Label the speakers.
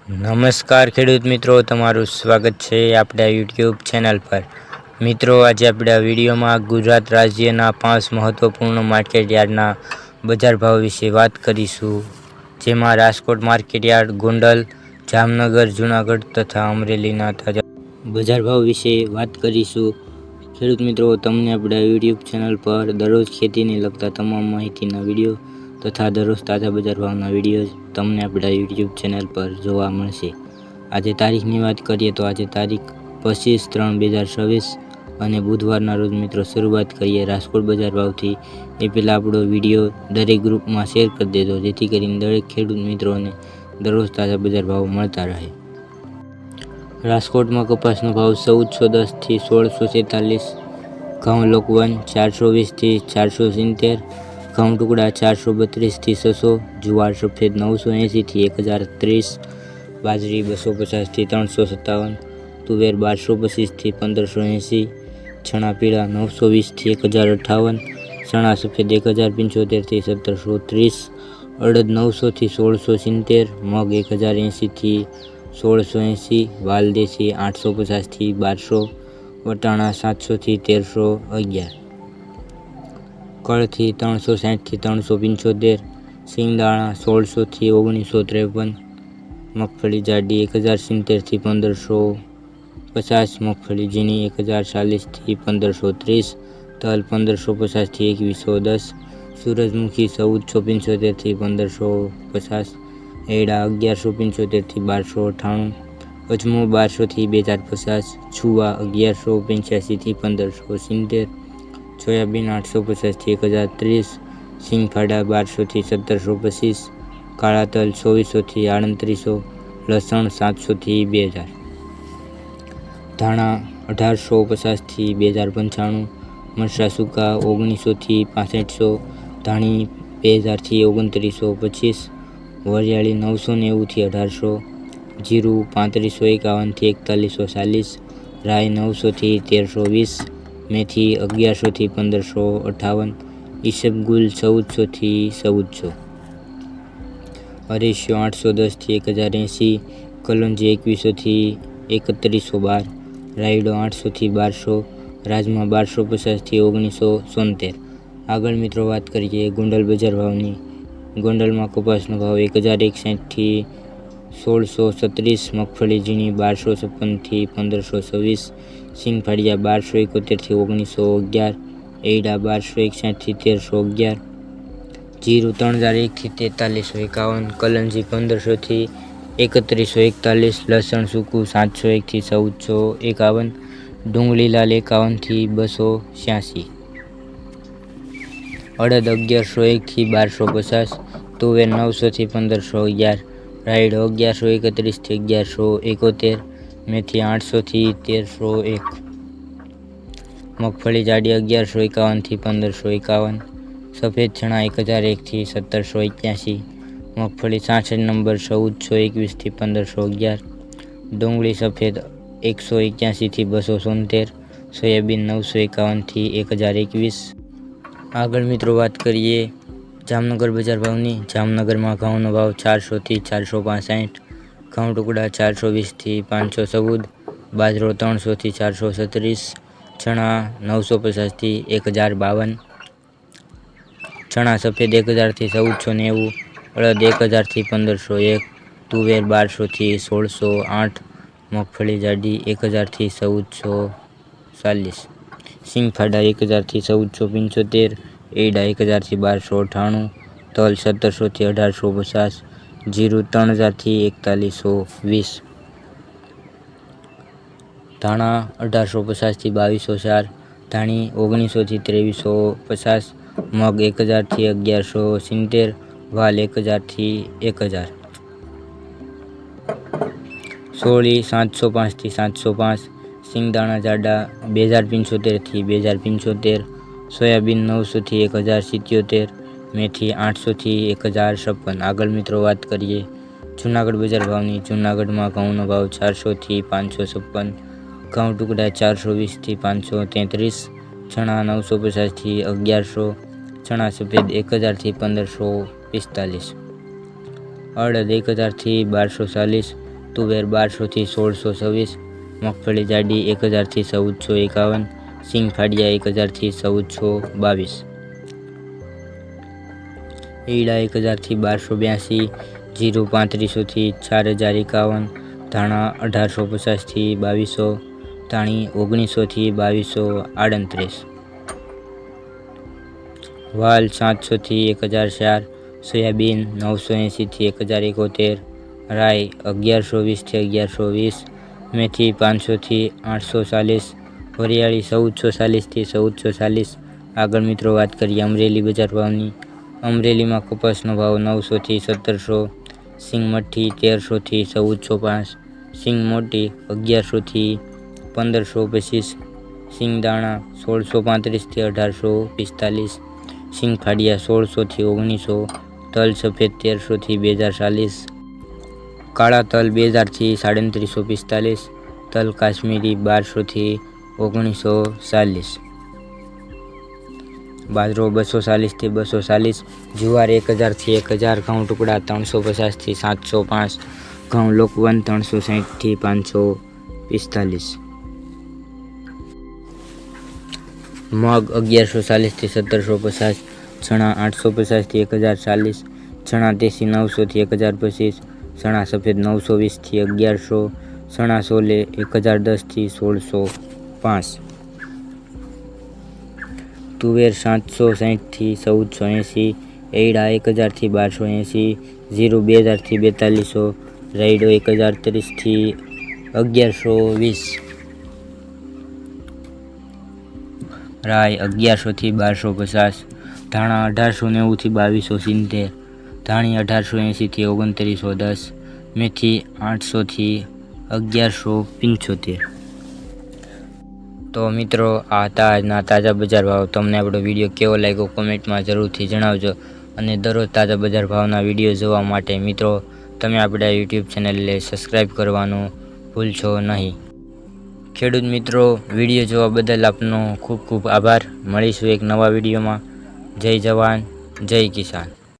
Speaker 1: નમસ્કાર ખેડૂત મિત્રો, તમારું સ્વાગત છે આપણા યુટ્યુબ ચેનલ પર। મિત્રો, આજે આપણે આ વિડીયોમાં ગુજરાત રાજ્યના 5 મહત્વપૂર્ણ માર્કેટયાર્ડના બજાર ભાવ વિશે વાત કરીશું, જેમાં રાજકોટ માર્કેટયાર્ડ, ગોંડલ, જામનગર, જૂનાગઢ તથા અમરેલીના તાજા બજાર ભાવ વિશે વાત કરીશું। ખેડૂત મિત્રો, તમને આપણા યુટ્યુબ ચેનલ પર દરરોજ ખેતીને લગતા તમામ માહિતીના વિડીયો તથા દરરોજ તાજા બજાર ભાવના વિડીયો તમને આપણા યુટ્યુબ ચેનલ પર જોવા મળશે। આજે તારીખની વાત કરીએ તો આજે તારીખ 25/3/2026 અને બુધવારના રોજ મિત્રો શરૂઆત કરીએ રાજકોટ બજાર ભાવથી। એ પહેલાં આપણો વિડીયો દરેક ગ્રુપમાં શેર કરી દેજો, જેથી કરીને દરેક ખેડૂત મિત્રોને દરરોજ તાજા બજાર ભાવ મળતા રહે। રાજકોટમાં કપાસનો ભાવ 1410 થી 1646, ઘઉં લોકવન 420 થી 470, ઘઉં ટુકડા 432 થી 600, જુવાર સફેદ 980 થી 1030, બાજરી 250 થી 357, તુવેર 1225 થી 1580, ચણા પીળા 920 થી 1058, ચણા સફેદ 1075 થી 1730, અડદ 900 થી 1670, મગ 1080 થી 1680, વાલદેશી 850 થી 1200, વટાણા 700 થી 1311, કળથી 360 થી 375, સિંગદાણા 1600 થી 1953, મગફળી જાડી 1070 થી 1550, મગફળી ઝીણી 1040 થી 1530, તલ 1550 થી 2110, સૂરજમુખી 1475 થી 1550, એડા 1175 થી 1298, અજમો 1200 થી 2050, છુવા 1185 થી 1570, સોયાબીન 850 થી 1030, સિંગફાડા 1200 થી 1725, કાળા તલ 2400 થી 3800, લસણ 700 થી 2000, ધાણા 1850 થી 2095, મરચાં સૂકા 1900 થી 6500, ધાણી 2000 થી 2925, વરિયાળી 990 થી 1800, જીરું 3551 થી 4140, રાઈ 900 થી 1320, મેથી 1100 થી 1558, ઈસબગુલ 1400 થી 1400, અરીસો 810 થી 1080, કલોંજી 2100 થી 3112, રાયડો 800 થી 1200, રાજમા 1250 થી 1970। આગળ મિત્રો વાત કરીએ ગોંડલ બજાર ભાવની। ગોંડલમાં કપાસનો ભાવ 1061 થી 1636, મગફળી ઝીણી 1256 થી 1526, સિંગફાડિયા 1271 થી 1911, એડા 1261 થી 1311, જીરું 3001 થી 4351, કલંજી 1500 થી 3141, લસણ સૂકું 701 થી 1451, ડુંગળી લાલ 51 થી 286, અડદ 1101 થી 1250, તુવેર 900 થી 1511, રાયડો 1131 થી 1171, મેથી 800 થી 1301, મગફળી જાડી 1151 થી 1551, સફેદ ચણા 1001 થી 1781, મગફળી 66 નંબર 1421 થી 1511, ડુંગળી સફેદ 181 થી 270, સોયાબીન 951 થી 1021। આગળ મિત્રો વાત કરીએ જામનગર બજાર ભાવની। જામનગરમાં ઘઉંનો ભાવ 400 થી 465, ઘઉં ટુકડા 420 થી 514, બાજરો 300 થી 437, ચણા 950 થી 1052, ચણા સફેદ 1000 થી 1490, અડદ 1000 થી 1501, તુવેર 1200 થી 1608, મગફળી જાડી 1000 થી 1440, સિંગફાડા 1000 થી 1475, એડા 1000 થી 1298, તલ 1700 થી 1850, જીરું 3000 થી 4120, ધાણા 1850 થી 2204, ધાણી 1900 થી 2350, મગ 1000 થી 1170, વાલ 1000 થી 1000, સોળી 705 થી 705, સિંગદાણા જાડા 2075 થી 2075, સોયાબીન 900 થી 1077, મેથી 800 થી 1056। આગળ મિત્રો વાત કરીએ જૂનાગઢ બજાર ભાવની। જૂનાગઢમાં ઘઉંનો ભાવ 400 થી 556, ઘઉં ટુકડા 420 થી 533, ચણા 950 થી 1100, ચણા સફેદ 1000 થી 1545, અડદ 1000 થી 1240, તુવેર 1200 થી 1626, મગફળી જાડી 1000 થી 1451, સિંગ ફાડિયા 1000 થી 1422, એડા 1000 થી 1282, જીરું 3500 થી 4051, ધાણા 1850 થી 2200, ધાણી 1900 થી 2238, વાલ 700 થી 1004, સોયાબીન 980 થી 1071, રાઈ 1120 થી 1120, મેથી 500 થી 840, વરિયાળી 1440 થી 1440। આગળ મિત્રો વાત કરીએ અમરેલી બજાર ભાવની। અમરેલીમાં કપાસનો ભાવ 900 થી 1700, સિંગ મઠ્ઠી 1300 થી 1405, સિંગ મોટી 1100 થી 1525, સિંગ દાણા 1635 થી 1845, સિંગ ફાડિયા 1600 થી 1900, તલ સફેદ 1300 થી 2040, કાળા તલ 2000 થી 3745, તલ કાશ્મીરી 1200 થી 1940, બાજરો 240 થી 240, જુવાર 1000 થી 1000, ઘઉં ટુકડા 350 થી 705, ઘઉં લોકવન 360 થી 545, મગ 1140 થી 1750, ચણા 850 થી 1040, ચણા દેશી 900 થી 1025, ચણા સફેદ 920 થી 1100, ચણા સોલે 1010 થી 1605, તુવેર 760 થી 1480, એડા 1000 થી 1280, જીરું 2000 થી 4200, રાયડો 1030 થી 1120, રાઈ 1100 થી 1250, ધાણા 1890 થી 2270, ધાણી 1880 થી 2910, મેથી 800 થી 1175। તો મિત્રો આ હતા આજના તાજા બજાર ભાવ। તમને આપણો વિડીયો કેવો લાગ્યો કોમેન્ટમાં જરૂરથી જણાવજો, અને દરરોજ તાજા બજાર ભાવના વિડીયો જોવા માટે મિત્રો તમે આપણા યુટ્યુબ ચેનલને સબસ્ક્રાઈબ કરવાનું ભૂલશો નહીં। ખેડૂત મિત્રો, વિડીયો જોવા બદલ આપનો ખૂબ ખૂબ આભાર। મળીશું એક નવા વિડીયોમાં। જય જવાન, જય કિસાન।